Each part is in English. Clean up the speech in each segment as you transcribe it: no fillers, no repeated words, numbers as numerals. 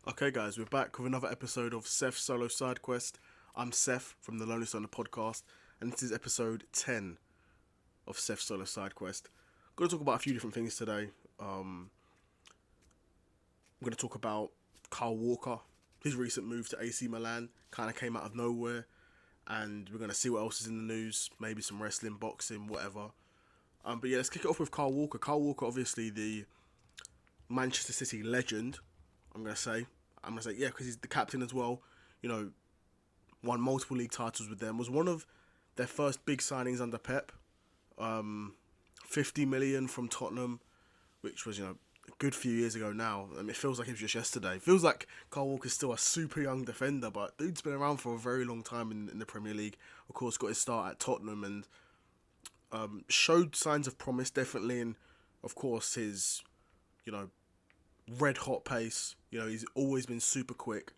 Okay, guys, we're back with another episode of Seth's Solo Side Quest. I'm Seth from the Lonely Stoner podcast, and this is episode 10 of Seth's Solo Side Quest. I'm going to talk about a few different things today. I'm going to talk about Carl Walker. His recent move to AC Milan kind of came out of nowhere, and we're going to see what else is in the news. Maybe some wrestling, boxing, whatever. But yeah, let's kick it off with Carl Walker. Carl Walker, obviously the Manchester City legend. I'm going to say, yeah, because he's the captain as well. You know, won multiple league titles with them. Was one of their first big signings under Pep. 50 million from Tottenham, which was, a good few years ago now. I mean, it feels like it was just yesterday. It feels like Carl Walker's still a super young defender, but dude's been around for a very long time in the Premier League. Of course, got his start at Tottenham and showed signs of promise, definitely. And, of course, his, red hot pace. He's always been super quick.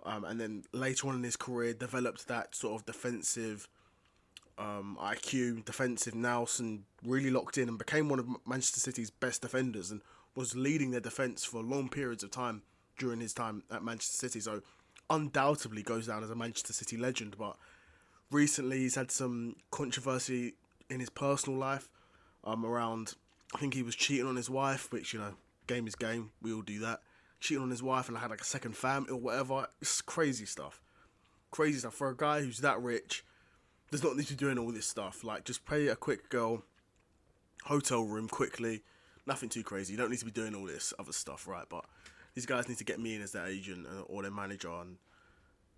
And then later on in his career, developed that sort of defensive IQ, defensive nous, and really locked in and became one of Manchester City's best defenders and was leading their defence for long periods of time during his time at Manchester City. So undoubtedly goes down as a Manchester City legend. But recently he's had some controversy in his personal life around, I think he was cheating on his wife, which, game is game. We all do that. Cheating on his wife and had like a second family or whatever. It's crazy stuff. Crazy stuff. For a guy who's that rich, does not need to be doing all this stuff. Like, just pay a quick girl, hotel room quickly. Nothing too crazy. You don't need to be doing all this other stuff, right? But these guys need to get me in as their agent or their manager, and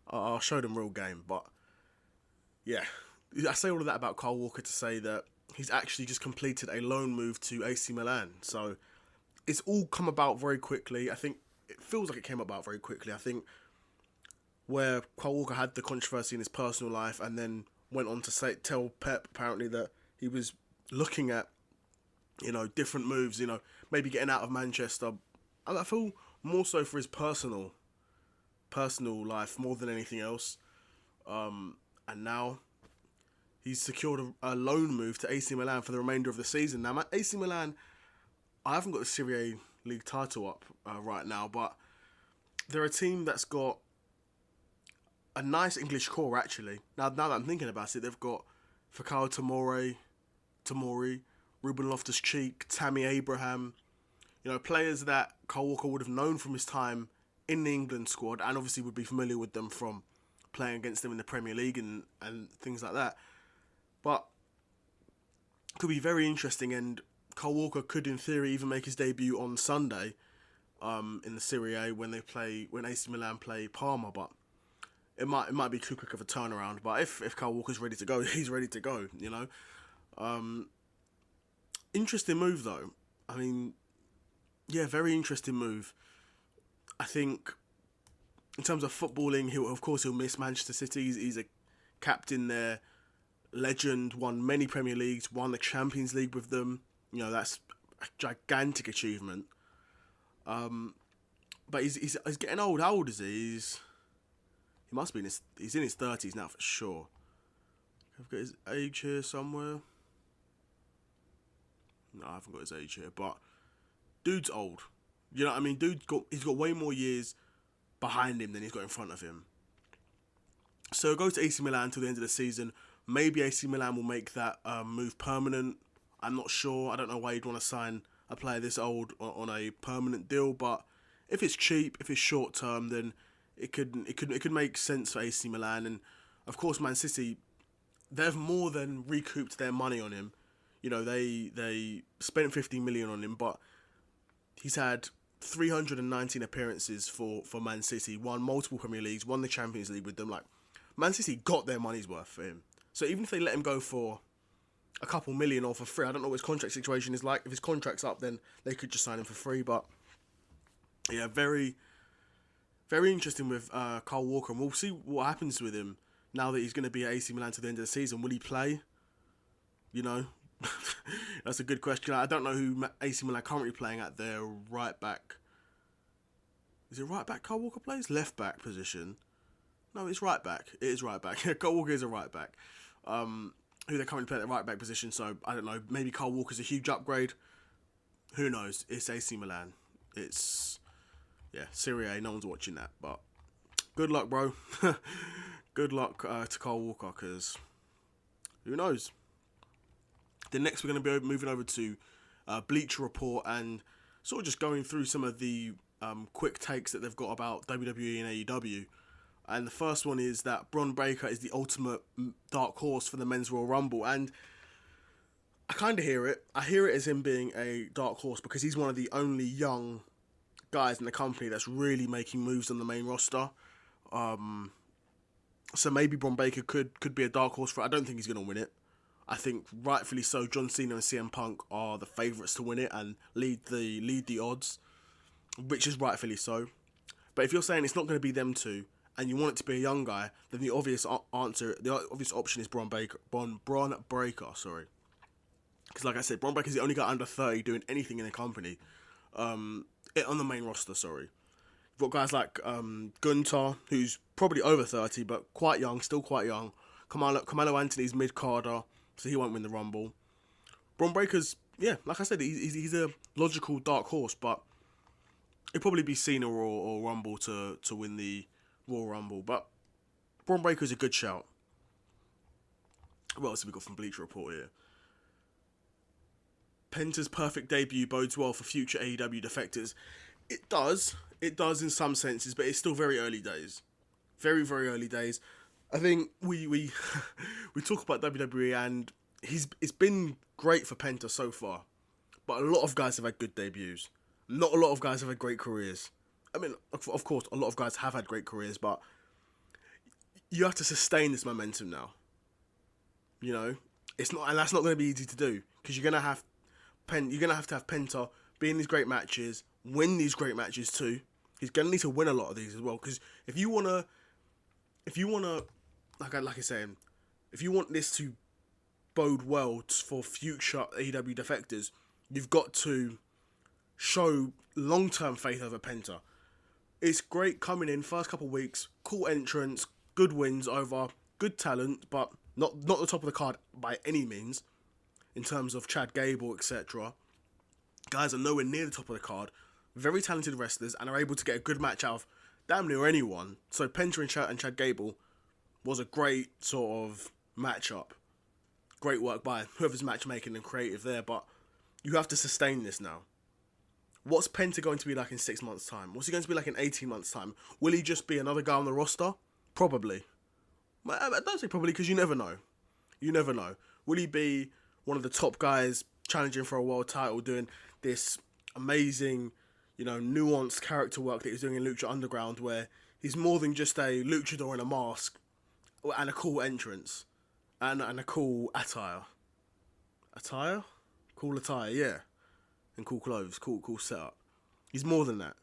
I'll show them real game. But yeah, I say all of that about Carl Walker to say that he's actually just completed a loan move to AC Milan. So it's all come about very quickly. I think it feels like it came about very quickly. I think where Carl Walker had the controversy in his personal life and then went on to tell Pep apparently that he was looking at, different moves, maybe getting out of Manchester. And I feel more so for his personal life more than anything else. And now he's secured a loan move to AC Milan for the remainder of the season. Now, AC Milan, I haven't got the Serie A league title up right now, but they're a team that's got a nice English core, actually. Now that I'm thinking about it, they've got Fikayo Tomori, Ruben Loftus-Cheek, Tammy Abraham. Players that Carl Walker would have known from his time in the England squad and obviously would be familiar with them from playing against them in the Premier League and things like that. But could be very interesting, and Carl Walker could, in theory, even make his debut on Sunday in the Serie A when AC Milan play Parma. But it might be too quick of a turnaround. But if Carl Walker's ready to go, he's ready to go. Interesting move though. I mean, yeah, very interesting move. I think in terms of footballing, he'll miss Manchester City. He's a captain there, legend, won many Premier Leagues, won the Champions League with them. That's a gigantic achievement. But he's getting old. How old is he? He must be he's in his 30s now for sure. I've got his age here somewhere. No, I haven't got his age here, but dude's old. You know what I mean? He's got way more years behind him than he's got in front of him. So he'll go to AC Milan until the end of the season. Maybe AC Milan will make that move permanent. I'm not sure. I don't know why you'd want to sign a player this old on a permanent deal, but if it's cheap, if it's short term, then it could make sense for AC Milan. And of course, Man City, they've more than recouped their money on him. They spent 50 million on him, but he's had 319 appearances for Man City, won multiple Premier Leagues, won the Champions League with them. Like, Man City got their money's worth for him. So even if they let him go for a couple million or for free, I don't know what his contract situation is like. If his contract's up, then they could just sign him for free. But yeah, very, very interesting with Carl Walker, and we'll see what happens with him now that he's going to be at AC Milan to the end of the season. Will he play? That's a good question. I don't know who AC Milan are currently playing at their right back. Is it right back Carl Walker plays? Left back position. No, it's right back. It is right back. Carl Walker is a right back. Who they're currently playing at the right back position. So, I don't know. Maybe Carl Walker's a huge upgrade. Who knows? It's AC Milan. It's Yeah, Serie A, no one's watching that. But good luck, bro. Good luck to Carl Walker, because who knows? Then next we're going to be moving over to Bleacher Report and sort of just going through some of the quick takes that they've got about WWE and AEW. And the first one is that Bron Breakker is the ultimate dark horse for the Men's Royal Rumble. And I kind of hear it. I hear it as him being a dark horse because he's one of the only young guys in the company that's really making moves on the main roster. So maybe Bron Breakker could be a dark horse for it. I don't think he's going to win it. I think rightfully so, John Cena and CM Punk are the favourites to win it and lead the odds, which is rightfully so. But if you're saying it's not going to be them two, and you want it to be a young guy, then the obvious option is Bron Breakker. Sorry, because like I said, Bron Breakker is the only guy under 30 doing anything in the company, on the main roster. Sorry, you've got guys like Gunther, who's probably over 30 but still quite young. Carmelo Anthony's mid-carder, so he won't win the Rumble. Bron Breakker's, yeah, like I said, he's a logical dark horse, but it'd probably be Cena or Rumble to win the Royal Rumble. But Bron Breakker's a good shout. What else have we got from Bleacher Report here? Penta's perfect debut bodes well for future AEW defectors. It does in some senses, but it's still very early days. Very, very early days. I think we we talk about WWE and it's been great for Penta so far, but a lot of guys have had good debuts. Not a lot of guys have had great careers. I mean, of course, a lot of guys have had great careers, but you have to sustain this momentum now. You know, it's not, and that's not going to be easy to do because you're gonna have to have Penta be in these great matches, win these great matches too. He's gonna need to win a lot of these as well, because if you wanna, like I said, if you want this to bode well for future AEW defectors, you've got to show long-term faith over Penta. It's great coming in first couple of weeks, cool entrance, good wins over good talent, but not the top of the card by any means in terms of Chad Gable, etc. Guys are nowhere near the top of the card. Very talented wrestlers and are able to get a good match out of damn near anyone. So Penta and Chad Gable was a great sort of matchup. Great work by whoever's matchmaking and creative there, but you have to sustain this now. What's Penta going to be like in 6 months' time? What's he going to be like in 18 months' time? Will he just be another guy on the roster? Probably. I don't say probably because you never know. You never know. Will he be one of the top guys challenging for a world title, doing this amazing, nuanced character work that he's doing in Lucha Underground, where he's more than just a luchador in a mask and a cool entrance and a cool attire. Attire? Cool attire, yeah. And cool clothes, cool setup. He's more than that.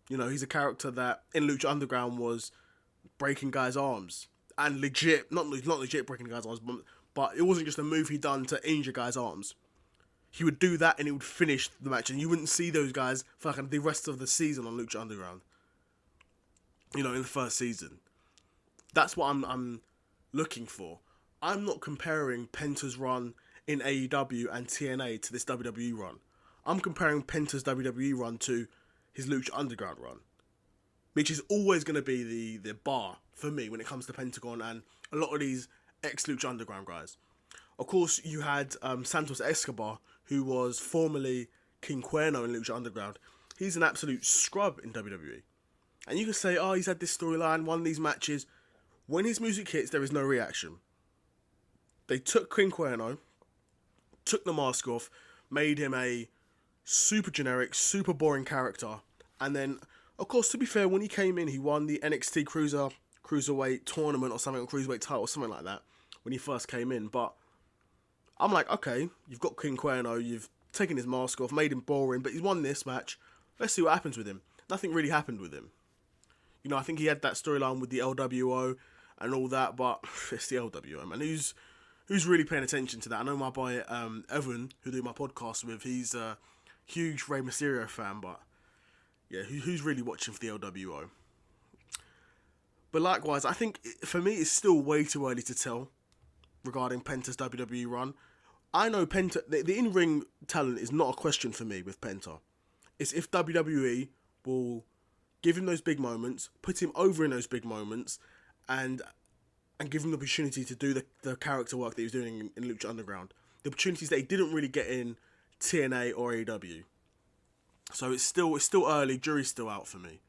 He's a character that in Lucha Underground was breaking guys' arms. And legit, not legit breaking guys' arms, but it wasn't just a move he done to injure guys' arms. He would do that and he would finish the match, and you wouldn't see those guys for like the rest of the season on Lucha Underground. In the first season. That's what I'm looking for. I'm not comparing Penta's run in AEW and TNA to this WWE run. I'm comparing Penta's WWE run to his Lucha Underground run, which is always going to be the bar for me when it comes to Pentagon and a lot of these ex-Lucha Underground guys. Of course, you had Santos Escobar, who was formerly King Cuerno in Lucha Underground. He's an absolute scrub in WWE. And you can say, he's had this storyline, won these matches. When his music hits, there is no reaction. They took King Cuerno, took the mask off, made him a super generic, super boring character. And then, of course, to be fair, when he came in, he won the NXT Cruiserweight tournament or something, or Cruiserweight title, or something like that, when he first came in. But I'm like, okay, you've got King Cuerno, you've taken his mask off, made him boring, but he's won this match. Let's see what happens with him. Nothing really happened with him. I think he had that storyline with the LWO and all that, but it's the LWO, man. Who's really paying attention to that? I know my boy Evan, who do my podcast with, he's a huge Rey Mysterio fan, but yeah, who's really watching for the LWO? But likewise, I think for me it's still way too early to tell regarding Penta's WWE run. I know Penta, the in-ring talent is not a question for me with Penta. It's if WWE will give him those big moments, put him over in those big moments, and give him the opportunity to do the character work that he was doing in Lucha Underground. The opportunities that he didn't really get in TNA or AEW. So it's still early, jury's still out for me.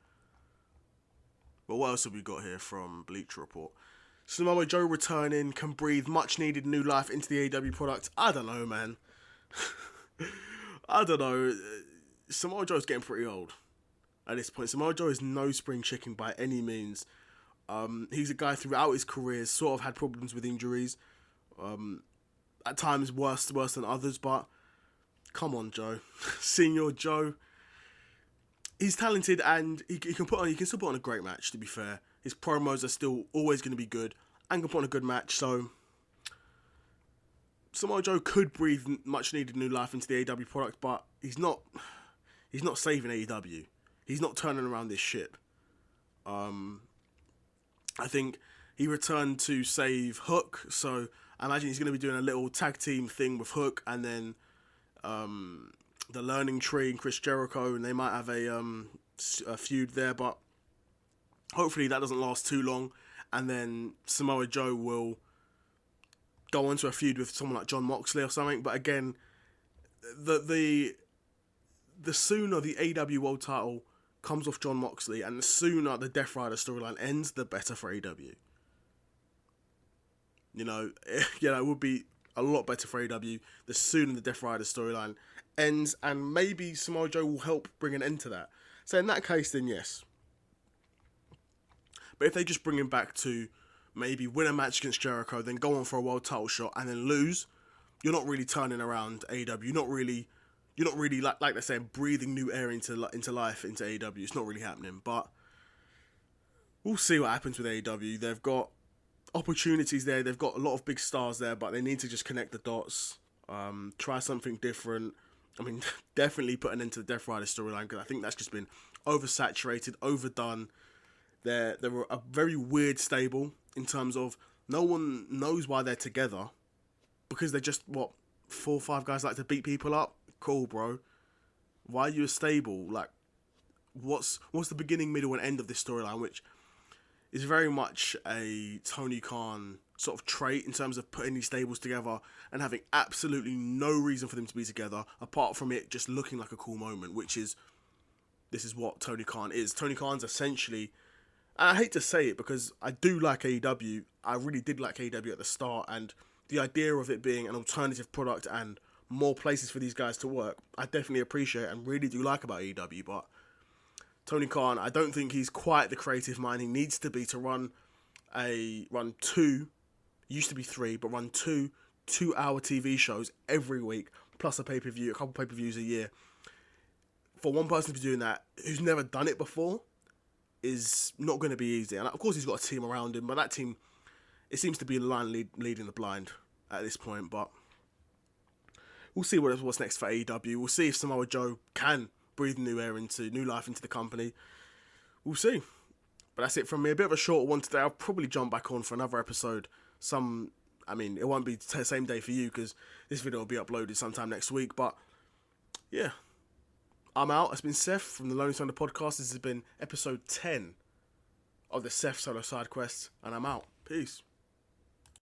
But what else have we got here from Bleacher Report? Samoa Joe returning can breathe much needed new life into the AEW product. I don't know, man. I don't know. Samoa Joe's getting pretty old at this point. Samoa Joe is no spring chicken by any means. He's a guy throughout his career sort of had problems with injuries. At times worse than others, but come on, Joe. Senior Joe. He's talented and he can still put on a great match, to be fair. His promos are still always going to be good and can put on a good match, so Samoa Joe could breathe much needed new life into the AEW product, but he's not saving AEW. He's not turning around this ship. I think he returned to save Hook, so I imagine he's going to be doing a little tag team thing with Hook, and then the Learning Tree and Chris Jericho, and they might have a feud there, but hopefully that doesn't last too long, and then Samoa Joe will go into a feud with someone like Jon Moxley or something. But again, the sooner the AEW World Title comes off Jon Moxley, and the sooner the Death Rider storyline ends, the better for AEW. It would be a lot better for AEW the sooner the Death Rider storyline ends, and maybe Samoa Joe will help bring an end to that. So in that case, then yes. But if they just bring him back to maybe win a match against Jericho, then go on for a world title shot, and then lose, you're not really turning around AEW. You're not really like they're saying, breathing new air into life into AEW. It's not really happening. But we'll see what happens with AEW. They've got opportunities there. They've got a lot of big stars there, but they need to just connect the dots. Try something different. I mean, definitely put an end to the Death Rider storyline, because I think that's just been oversaturated, overdone. They're a very weird stable in terms of no one knows why they're together, because they're just, 4 or 5 guys like to beat people up? Cool, bro. Why are you a stable? Like, what's the beginning, middle, and end of this storyline, which is very much a Tony Khan sort of trait in terms of putting these stables together and having absolutely no reason for them to be together, apart from it just looking like a cool moment, this is what Tony Khan is. Tony Khan's essentially, and I hate to say it because I do like AEW, I really did like AEW at the start, and the idea of it being an alternative product and more places for these guys to work, I definitely appreciate and really do like about AEW, but Tony Khan, I don't think he's quite the creative mind he needs to be to run 2, used to be 3, but run 2-hour TV shows every week, plus a pay-per-view, a couple pay-per-views a year. For one person to be doing that, who's never done it before, is not going to be easy. And of course he's got a team around him, but that team, it seems to be the line leading the blind at this point, but we'll see what's next for AEW. We'll see if Samoa Joe can breathe new life into the company. We'll see. But that's it from me. A bit of a short one today. I'll probably jump back on for another episode. It won't be the same day for you because this video will be uploaded sometime next week. But yeah, I'm out. It's been Seth from the Lonely Thunder Podcast. This has been episode 10 of the Seth Solo Side Quest, and I'm out. Peace.